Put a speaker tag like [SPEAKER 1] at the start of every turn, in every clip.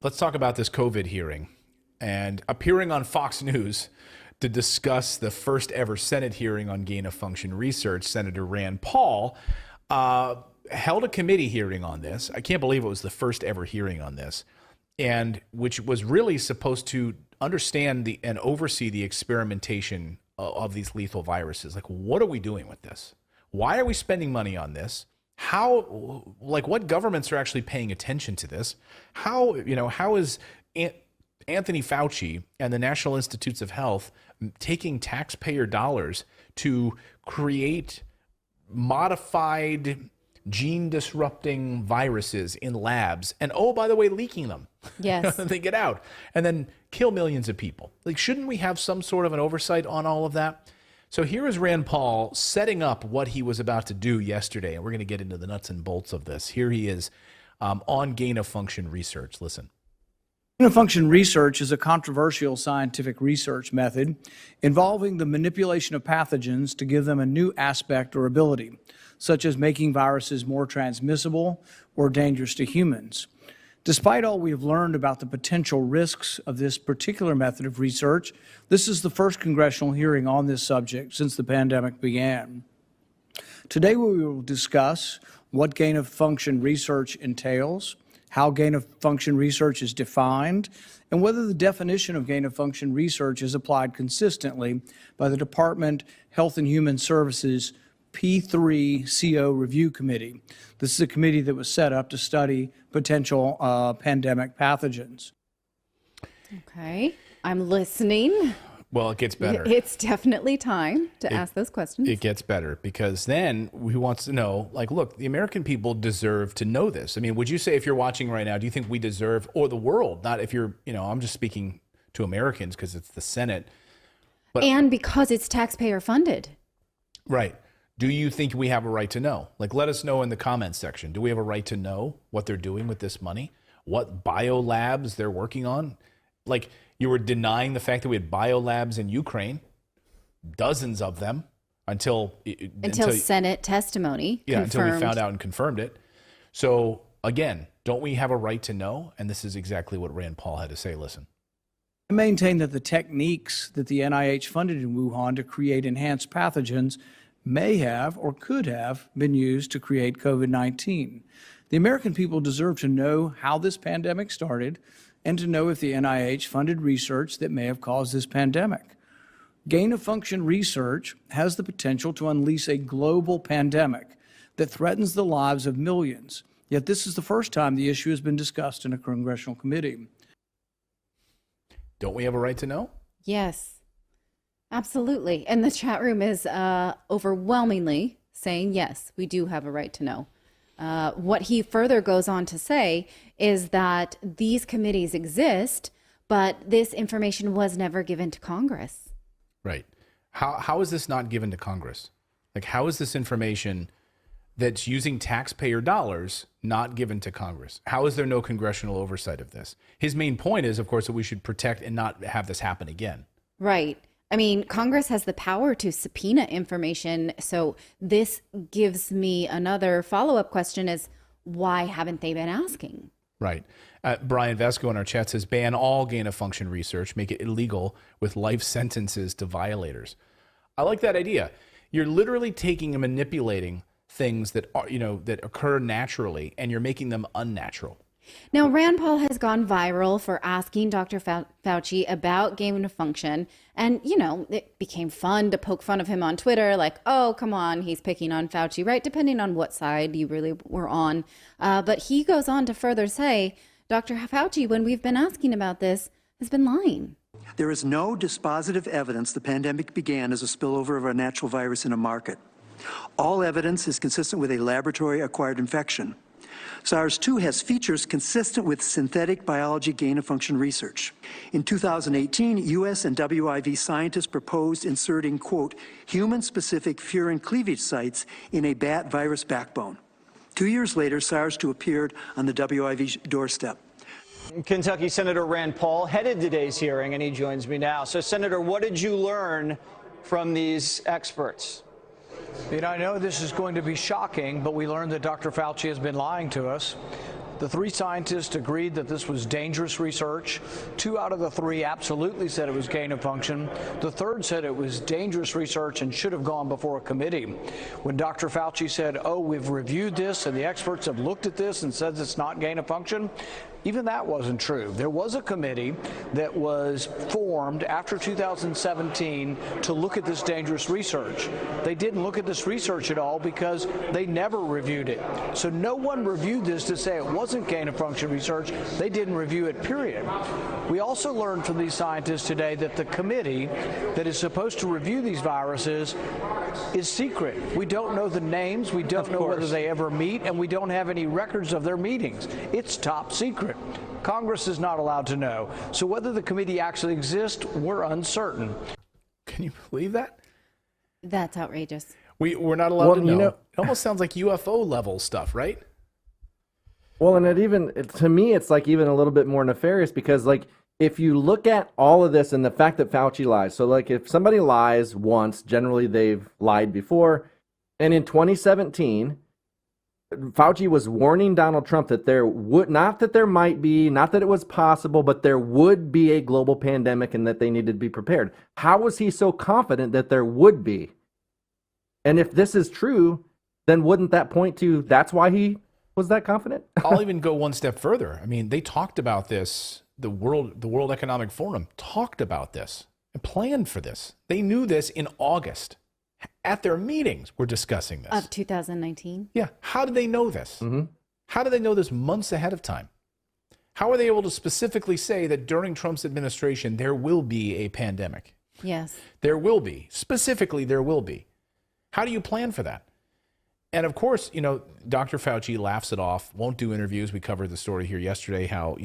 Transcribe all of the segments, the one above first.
[SPEAKER 1] let's talk about this COVID hearing. And appearing on Fox News to discuss the first ever Senate hearing on gain-of-function research, Senator Rand Paul held a committee hearing on this. I can't believe it was the first ever hearing on this, and which was really supposed to understand and oversee the experimentation of these lethal viruses. Like, what are we doing with this? Why are we spending money on this? How, like, what governments are actually paying attention to this? How is Anthony Fauci and the National Institutes of Health taking taxpayer dollars to create modified gene disrupting viruses in labs and, oh, by the way, leaking them?
[SPEAKER 2] Yes.
[SPEAKER 1] They get out and then kill millions of people. Like, shouldn't we have some sort of an oversight on all of that? So here is Rand Paul setting up what he was about to do yesterday, and we're going to get into the nuts and bolts of this. Here he is on gain-of-function research. Listen.
[SPEAKER 3] Gain-of-function research is a controversial scientific research method involving the manipulation of pathogens to give them a new aspect or ability, such as making viruses more transmissible or dangerous to humans. Despite all we have learned about the potential risks of this particular method of research, this is the first congressional hearing on this subject since the pandemic began. Today we will discuss what gain-of-function research entails, how gain-of-function research is defined, and whether the definition of gain-of-function research is applied consistently by the Department Health and Human Services P3CO Review Committee. This is a committee that was set up to study potential pandemic pathogens.
[SPEAKER 2] Okay, I'm listening.
[SPEAKER 1] Well, it gets better.
[SPEAKER 2] It's definitely time to ask those questions. It
[SPEAKER 1] gets better because then he wants to know, like, look, the American people deserve to know this. I mean, would you say, if you're watching right now, do you think we deserve, or the world, not if you're, I'm just speaking to Americans because it's the Senate. But,
[SPEAKER 2] and because it's taxpayer funded.
[SPEAKER 1] Right. Do you think we have a right to know? Like, let us know in the comments section. Do we have a right to know what they're doing with this money? What biolabs they're working on? Like, you were denying the fact that we had biolabs in Ukraine, dozens of them, until
[SPEAKER 2] Senate testimony.
[SPEAKER 1] Yeah,
[SPEAKER 2] confirmed.
[SPEAKER 1] until we found out and confirmed it. So, again, don't we have a right to know? And this is exactly what Rand Paul had to say. Listen.
[SPEAKER 3] I maintain that the techniques that the NIH funded in Wuhan to create enhanced pathogens may have or could have been used to create COVID-19. The American people deserve to know how this pandemic started and to know if the NIH funded research that may have caused this pandemic. Gain-of-function research has the potential to unleash a global pandemic that threatens the lives of millions. Yet this is the first time the issue has been discussed in a congressional committee.
[SPEAKER 1] Don't we have a right to know?
[SPEAKER 2] Yes. Absolutely. And the chat room is overwhelmingly saying, yes, we do have a right to know. What he further goes on to say is that these committees exist, but this information was never given to Congress.
[SPEAKER 1] Right. How is this not given to Congress? Like, how is this information that's using taxpayer dollars not given to Congress? How is there no congressional oversight of this? His main point is, of course, that we should protect and not have this happen again.
[SPEAKER 2] Right. I mean, Congress has the power to subpoena information. So this gives me another follow-up question is, why haven't they been asking?
[SPEAKER 1] Right. Brian Vesco in our chat says, ban all gain-of-function research, make it illegal with life sentences to violators. I like that idea. You're literally taking and manipulating things that are, that occur naturally, and you're making them unnatural.
[SPEAKER 2] Now, Rand Paul has gone viral for asking Dr. Fauci about gain-of-function. And, it became fun to poke fun of him on Twitter, like, oh, come on, he's picking on Fauci, right? Depending on what side you really were on. But he goes on to further say, Dr. Fauci, when we've been asking about this, has been lying.
[SPEAKER 4] There is no dispositive evidence the pandemic began as a spillover of a natural virus in a market. All evidence is consistent with a laboratory-acquired infection. SARS-2 has features consistent with synthetic biology gain-of-function research. In 2018, U.S. and WIV scientists proposed inserting, quote, human-specific furin cleavage sites in a bat virus backbone. 2 years later, SARS-2 appeared on the WIV doorstep.
[SPEAKER 5] Kentucky Senator Rand Paul headed today's hearing, and he joins me now. So, Senator, what did you learn from these experts?
[SPEAKER 6] I know this is going to be shocking, but we learned that Dr. Fauci has been lying to us.
[SPEAKER 3] The 3 scientists agreed that this was dangerous research. 2 out of the 3 absolutely said it was gain of function. The 3rd said it was dangerous research and should have gone before a committee. When Dr. Fauci said, oh, we've reviewed this and the experts have looked at this and says it's not gain of function, even that wasn't true. There was a committee that was formed after 2017 to look at this dangerous research. They didn't look at this research at all because they never reviewed it. So no one reviewed this to say it wasn't gain of function research. They didn't review it, period. We also learned from these scientists today that the committee that is supposed to review these viruses is secret. We don't know the names, we don't know whether they ever meet, and we don't have any records of their meetings. It's top secret. Congress is not allowed to know. So whether the committee actually exists, we're uncertain.
[SPEAKER 1] Can you believe that?
[SPEAKER 2] That's outrageous.
[SPEAKER 1] We're not allowed to know. It almost sounds like UFO level stuff, right?
[SPEAKER 6] Well, and to me, it's like even a little bit more nefarious because, like, if you look at all of this and the fact that Fauci lies, so like if somebody lies once, generally they've lied before. And in 2017, Fauci was warning Donald Trump that there would, not that there might be, not that it was possible, but there would be a global pandemic and that they needed to be prepared. How was he so confident that there would be? And if this is true, then wouldn't that point to that's why he was that confident?
[SPEAKER 1] I'll even go one step further. I mean, they talked about this. The World Economic Forum talked about this and planned for this. They knew this in August. At their meetings, we're discussing this.
[SPEAKER 2] Of 2019?
[SPEAKER 1] Yeah. How did they know this?
[SPEAKER 6] Mm-hmm.
[SPEAKER 1] How did they know this months ahead of time? How are they able to specifically say that during Trump's administration, there will be a pandemic?
[SPEAKER 2] Yes.
[SPEAKER 1] There will be. Specifically, there will be. How do you plan for that? And of course, Dr. Fauci laughs it off, won't do interviews. We covered the story here yesterday, how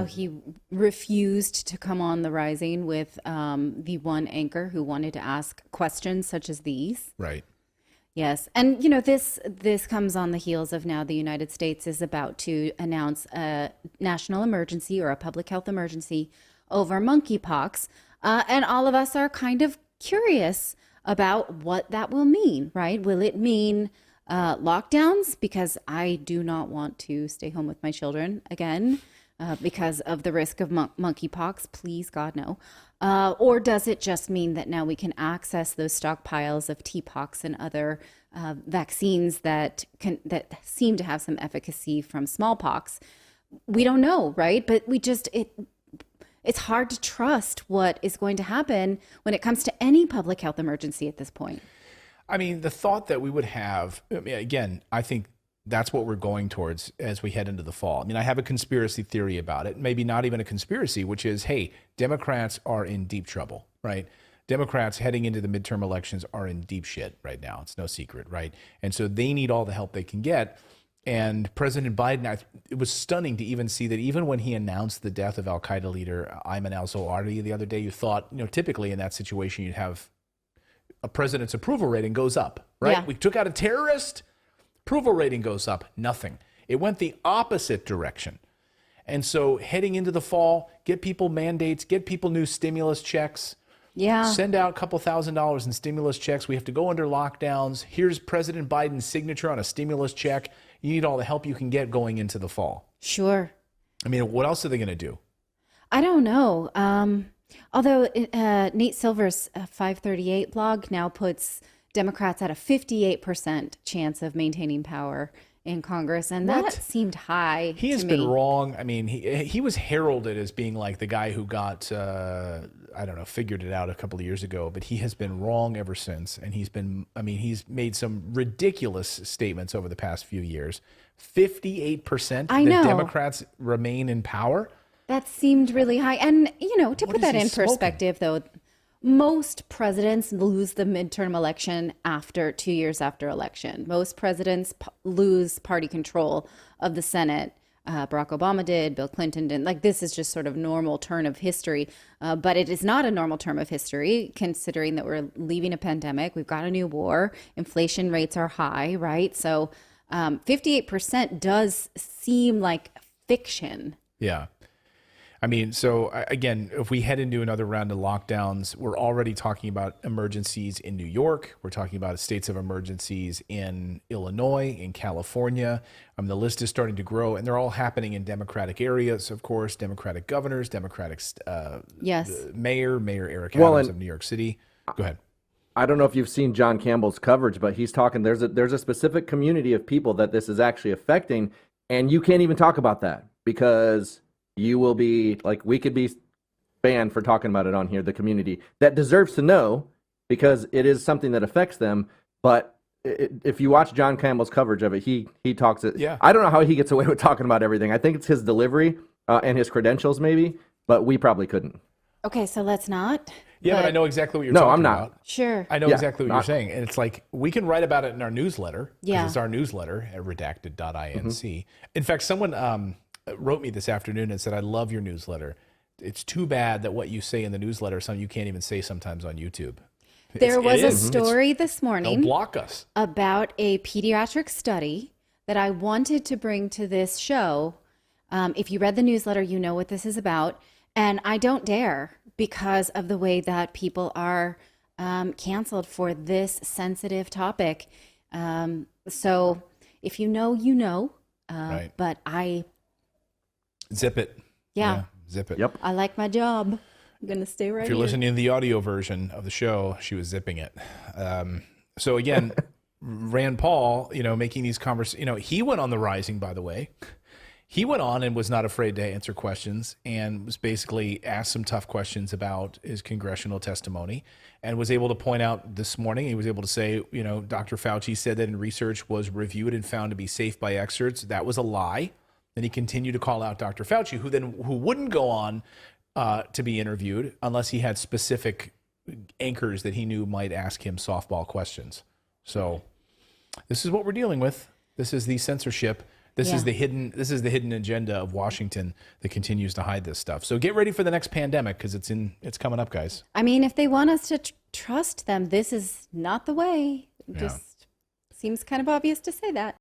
[SPEAKER 2] he refused to come on The Rising with the one anchor who wanted to ask questions such as these.
[SPEAKER 1] Right.
[SPEAKER 2] Yes. And, this comes on the heels of now the United States is about to announce a national emergency or a public health emergency over monkeypox. And all of us are kind of curious about what that will mean, right? Will it mean lockdowns? Because I do not want to stay home with my children again. Because of the risk of monkeypox, please, God, no. Or does it just mean that now we can access those stockpiles of TPOXX and other vaccines that seem to have some efficacy from smallpox? We don't know, right? But it's hard to trust what is going to happen when it comes to any public health emergency at this point.
[SPEAKER 1] I mean, the thought that we would have, again, I think that's what we're going towards as we head into the fall. I mean, I have a conspiracy theory about it, maybe not even a conspiracy, which is, hey, Democrats are in deep trouble, right? Democrats heading into the midterm elections are in deep shit right now. It's no secret, right? And so they need all the help they can get. And President Biden, it was stunning to even see that even when he announced the death of al-Qaeda leader Ayman al-Zawahiri the other day, you thought, typically in that situation, you'd have a president's approval rating goes up, right?
[SPEAKER 2] Yeah.
[SPEAKER 1] We took out a terrorist. Approval rating goes up. Nothing. It went the opposite direction. And so heading into the fall, get people mandates, get people new stimulus checks.
[SPEAKER 2] Yeah.
[SPEAKER 1] Send out a couple $1,000s in stimulus checks. We have to go under lockdowns. Here's President Biden's signature on a stimulus check. You need all the help you can get going into the fall.
[SPEAKER 2] Sure.
[SPEAKER 1] I mean, what else are they going to do?
[SPEAKER 2] I don't know. Although Nate Silver's 538 blog now puts Democrats at a 58% chance of maintaining power in Congress, and that seemed high.
[SPEAKER 1] He has been wrong. I mean, he was heralded as being like the guy who got figured it out a couple of years ago, but he has been wrong ever since. And he's made some ridiculous statements over the past few years. 58% that Democrats remain in power. That
[SPEAKER 2] seemed really high. And, to put that in perspective, though, most presidents lose the midterm election after 2 years after election. Most presidents lose party control of the Senate. Barack Obama did, Bill Clinton didn't. Like, this is just sort of normal turn of history. But it is not a normal term of history, considering that we're leaving a pandemic. We've got a new war. Inflation rates are high, right? So 58% does seem like fiction.
[SPEAKER 1] Yeah. I mean, so again, if we head into another round of lockdowns, we're already talking about emergencies in New York. We're talking about states of emergencies in Illinois, in California. The list is starting to grow, and they're all happening in Democratic areas, of course, Democratic governors, Democratic Mayor Eric Adams of New York City. Go ahead.
[SPEAKER 6] I don't know if you've seen John Campbell's coverage, but he's talking, there's a specific community of people that this is actually affecting, and you can't even talk about that because you will be, like, we could be banned for talking about it on here, the community that deserves to know because it is something that affects them. But if you watch John Campbell's coverage of it, he talks it.
[SPEAKER 1] Yeah.
[SPEAKER 6] I don't know how he gets away with talking about everything. I think it's his delivery and his credentials maybe, but we probably couldn't.
[SPEAKER 2] Okay, so let's not.
[SPEAKER 1] Yeah, but I know exactly what you're
[SPEAKER 6] No,
[SPEAKER 1] talking
[SPEAKER 6] I'm not.
[SPEAKER 1] about.
[SPEAKER 2] Sure.
[SPEAKER 1] I know exactly what you're saying. And it's like, we can write about it in our newsletter.
[SPEAKER 2] Yeah.
[SPEAKER 1] It's our newsletter at redacted.inc. In fact, someone wrote me this afternoon and said, I love your newsletter. It's too bad that what you say in the newsletter is something you can't even say sometimes on YouTube.
[SPEAKER 2] There was a story this
[SPEAKER 1] They'll
[SPEAKER 2] morning
[SPEAKER 1] block us.
[SPEAKER 2] about a pediatric study that I wanted to bring to this show. If you read the newsletter, you know what this is about. And I don't dare because of the way that people are canceled for this sensitive topic. So if you know, you know.
[SPEAKER 1] Right.
[SPEAKER 2] But I...
[SPEAKER 1] Zip it.
[SPEAKER 2] Yeah.
[SPEAKER 1] Zip it.
[SPEAKER 6] Yep.
[SPEAKER 2] I like my job. I'm going to stay right
[SPEAKER 1] If you're
[SPEAKER 2] here.
[SPEAKER 1] listening to the audio version of the show, she was zipping it. So again, Rand Paul, making these conversations, he went on the rising, by the way. He went on and was not afraid to answer questions and was basically asked some tough questions about his congressional testimony and was able to point out this morning, he was able to say, Dr. Fauci said that in research was reviewed and found to be safe by experts. That was a lie. Then he continued to call out Dr. Fauci, who wouldn't go on to be interviewed unless he had specific anchors that he knew might ask him softball questions. So this is what we're dealing with. This is the censorship. This is the hidden agenda of Washington that continues to hide this stuff. So get ready for the next pandemic because it's coming up, guys.
[SPEAKER 2] I mean, if they want us to trust them, this is not the way. Just seems kind of obvious to say that.